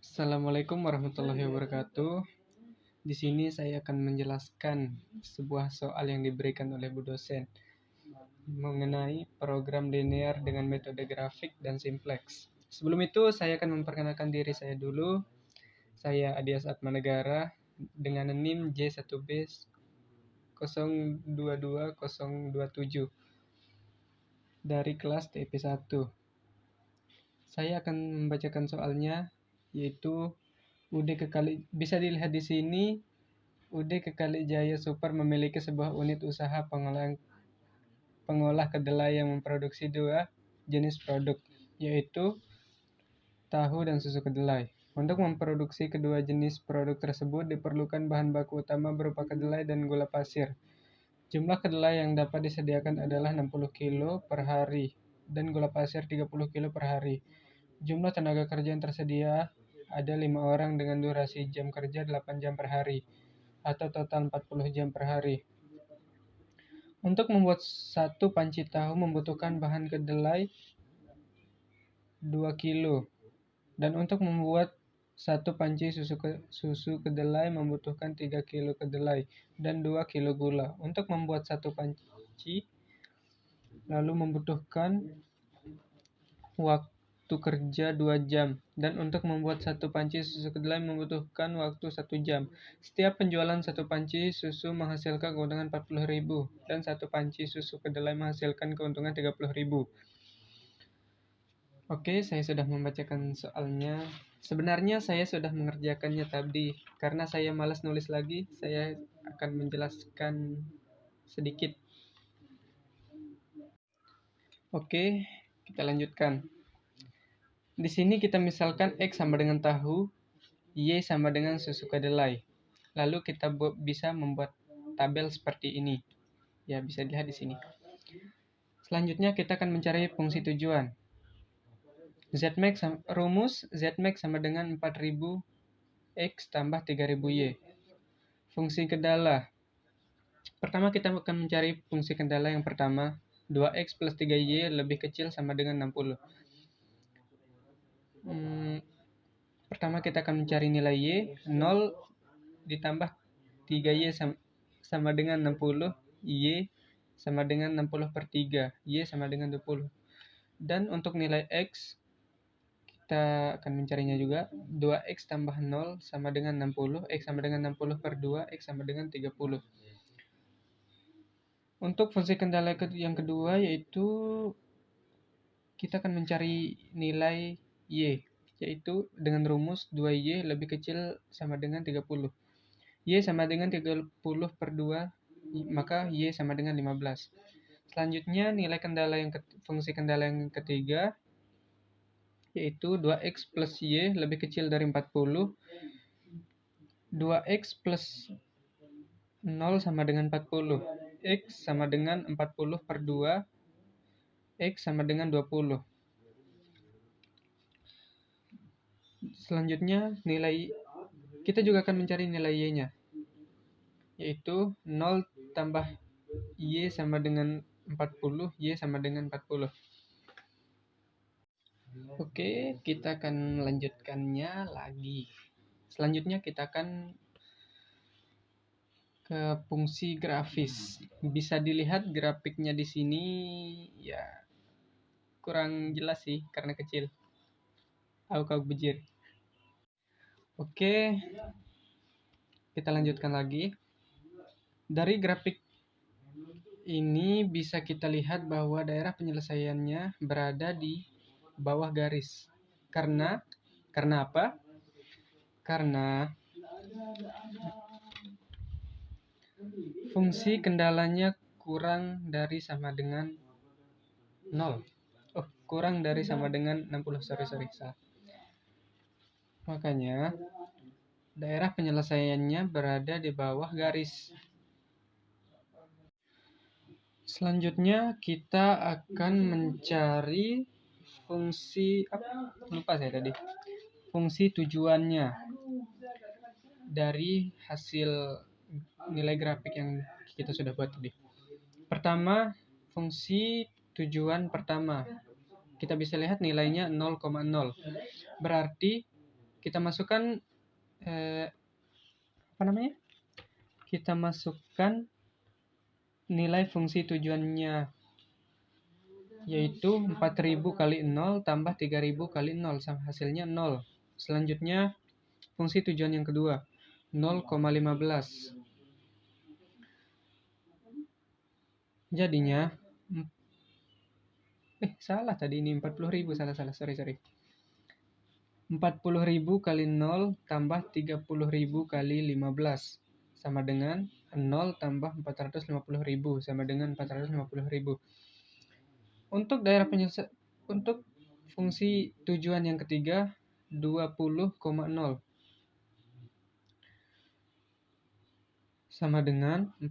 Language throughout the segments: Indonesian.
Assalamualaikum warahmatullahi wabarakatuh. Di sini saya akan menjelaskan sebuah soal yang diberikan oleh Bu dosen mengenai program linear dengan metode grafik dan simplex. Sebelum itu, saya akan memperkenalkan diri saya dulu. Saya Adias Atmanegara dengan NIM J1B 022027 dari kelas TP1. Saya akan membacakan soalnya, yaitu UD bisa dilihat di sini. UD Kekalijaya Super memiliki sebuah unit usaha pengolah kedelai yang memproduksi dua jenis produk, yaitu tahu dan susu kedelai. Untuk memproduksi kedua jenis produk tersebut diperlukan bahan baku utama berupa kedelai dan gula pasir. Jumlah kedelai yang dapat disediakan adalah 60 kilo per hari dan gula pasir 30 kilo per hari. Jumlah tenaga kerja yang tersedia ada 5 orang dengan durasi jam kerja 8 jam per hari, atau total 40 jam per hari. Untuk membuat satu panci tahu membutuhkan bahan kedelai 2 kilo. Dan untuk membuat satu panci susu kedelai membutuhkan 3 kilo kedelai dan 2 kilo gula. Untuk membuat satu panci lalu membutuhkan waktu kerja 2 jam, dan untuk membuat satu panci susu kedelai membutuhkan waktu 1 jam. Setiap penjualan satu panci susu menghasilkan keuntungan 40.000 dan satu panci susu kedelai menghasilkan keuntungan 30.000. Oke, saya sudah membacakan soalnya. Sebenarnya saya sudah mengerjakannya tadi. Karena saya malas nulis lagi, saya akan menjelaskan sedikit. Oke, kita lanjutkan. Di sini kita misalkan X sama dengan tahu, Y sama dengan susu kedelai. Lalu kita bisa membuat tabel seperti ini. Ya, bisa dilihat di sini. Selanjutnya kita akan mencari fungsi tujuan. Rumus Zmax sama dengan 4000 X tambah 3000 Y. Fungsi kendala. Pertama kita akan mencari fungsi kendala yang pertama. 2X plus 3Y lebih kecil sama dengan 60. Pertama kita akan mencari nilai Y. 0 ditambah 3Y sama dengan 60. Y sama dengan 60 per 3. Y sama dengan 20. Dan untuk nilai X, kita akan mencarinya juga. 2X tambah 0 sama dengan 60. X sama dengan 60 per 2. X sama dengan 30. Untuk fungsi kendala yang kedua, yaitu kita akan mencari nilai Y, yaitu dengan rumus 2Y lebih kecil sama dengan 30. Y sama dengan 30 per 2, maka Y sama dengan 15. Selanjutnya nilai fungsi kendala yang ketiga, yaitu 2X plus Y lebih kecil dari 40. 2X plus 0 sama dengan 40. X sama dengan 40 per 2. X sama dengan 20. Selanjutnya kita juga akan mencari nilai Y-nya, yaitu 0 tambah Y sama dengan 40. Y sama dengan 40. Oke, kita akan melanjutkannya lagi. Selanjutnya kita akan ke fungsi grafis. Bisa dilihat grafiknya di sini, ya kurang jelas sih karena kecil. Kau bejir. Oke, kita lanjutkan lagi. Dari grafik ini bisa kita lihat bahwa daerah penyelesaiannya berada di bawah garis. Karena apa? Karena fungsi kendalanya kurang dari sama dengan 0. Kurang dari sama dengan 60. Sorry. Makanya daerah penyelesaiannya berada di bawah garis. Selanjutnya kita akan mencari fungsi tujuannya dari hasil nilai grafik yang kita sudah buat tadi. Pertama, fungsi tujuan pertama. Kita bisa lihat nilainya 0,0. Berarti kita masukkan kita masukkan nilai fungsi tujuannya, yaitu 4000 kali 0 tambah 3000 kali 0, sama hasilnya 0. Selanjutnya fungsi tujuan yang kedua, 0,15. Jadinya salah tadi, ini 40.000, salah, sorry. 40.000 kali 0 tambah 30.000 kali 15 sama dengan 0 tambah 450.000 sama dengan 450.000. Untuk untuk fungsi tujuan yang ketiga, 20,0 sama dengan 40.000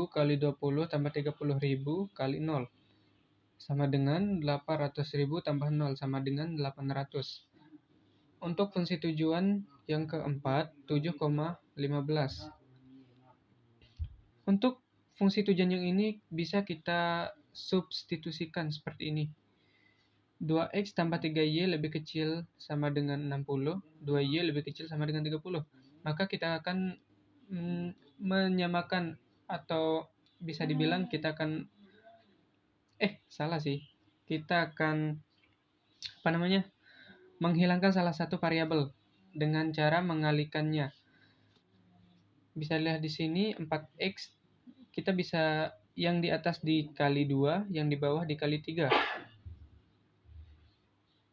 kali 20 tambah 30.000 kali 0 sama dengan 800.000 tambah 0 sama dengan 800. Untuk fungsi tujuan yang keempat, 7,15. Untuk fungsi tujuan yang ini bisa kita substitusikan seperti ini. 2x tambah 3y lebih kecil sama dengan 60, 2y lebih kecil sama dengan 30. Maka kita akan menyamakan, atau bisa dibilang kita akan kita akan menghilangkan salah satu variabel dengan cara mengalihkannya. Bisa lihat di sini 4x kita bisa yang di atas dikali 2, yang di bawah dikali 3.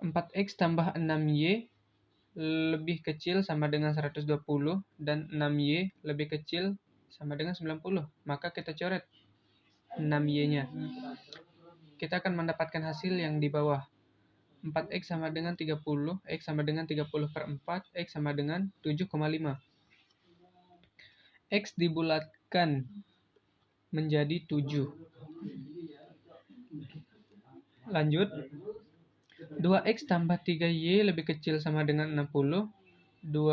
4x tambah 6y lebih kecil sama dengan 120 dan 6y lebih kecil sama dengan 90. Maka kita coret 6y-nya. Kita akan mendapatkan hasil yang di bawah. 4x sama dengan 30, x sama dengan 30 per 4, x sama dengan 7,5. X dibulatkan menjadi 7. Lanjut. 2x tambah 3y lebih kecil sama dengan 60. 2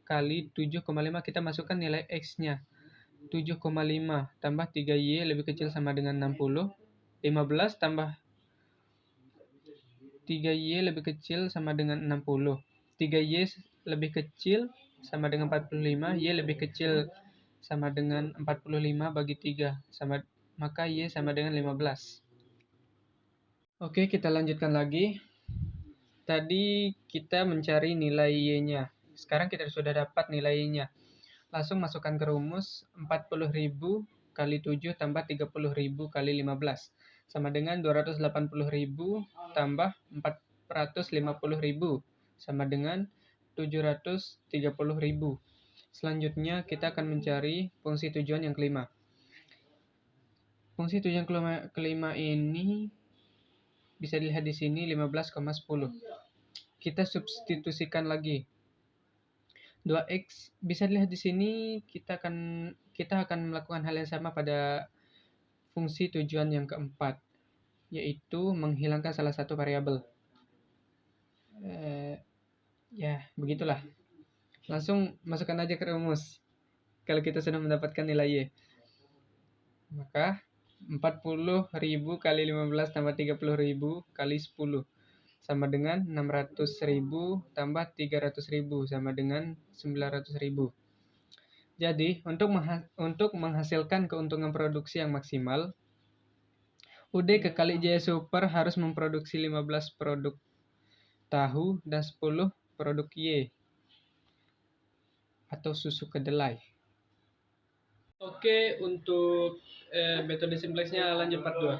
kali 7,5 kita masukkan nilai x-nya. 7,5 tambah 3y lebih kecil sama dengan 60. 15 tambah 3y lebih kecil sama dengan 60. 3y lebih kecil sama dengan 45. Y lebih kecil sama dengan 45 bagi 3. Maka y sama dengan 15. Oke, kita lanjutkan lagi. Tadi kita mencari nilai y-nya. Sekarang kita sudah dapat nilai y-nya. Langsung masukkan ke rumus 40.000 kali 7 tambah 30.000 kali 15. Sama dengan 280.000 tambah 450.000. Sama dengan 730.000. Selanjutnya kita akan mencari fungsi tujuan yang kelima. Fungsi tujuan kelima ini bisa dilihat di sini 15,10. Kita substitusikan lagi. 2x bisa dilihat di sini, kita akan melakukan hal yang sama pada fungsi tujuan yang keempat, yaitu menghilangkan salah satu variabel. Begitulah. Langsung masukkan aja ke rumus kalau kita sudah mendapatkan nilai y. Maka 40.000 kali 15 tambah 30.000 kali 10 sama dengan 600.000 tambah 300.000 sama dengan 900.000. Jadi, untuk menghasilkan keuntungan produksi yang maksimal, UD kekali J Super harus memproduksi 15 produk tahu dan 10 produk Y atau susu kedelai. Oke, untuk metode simplexnya lanjut part 2.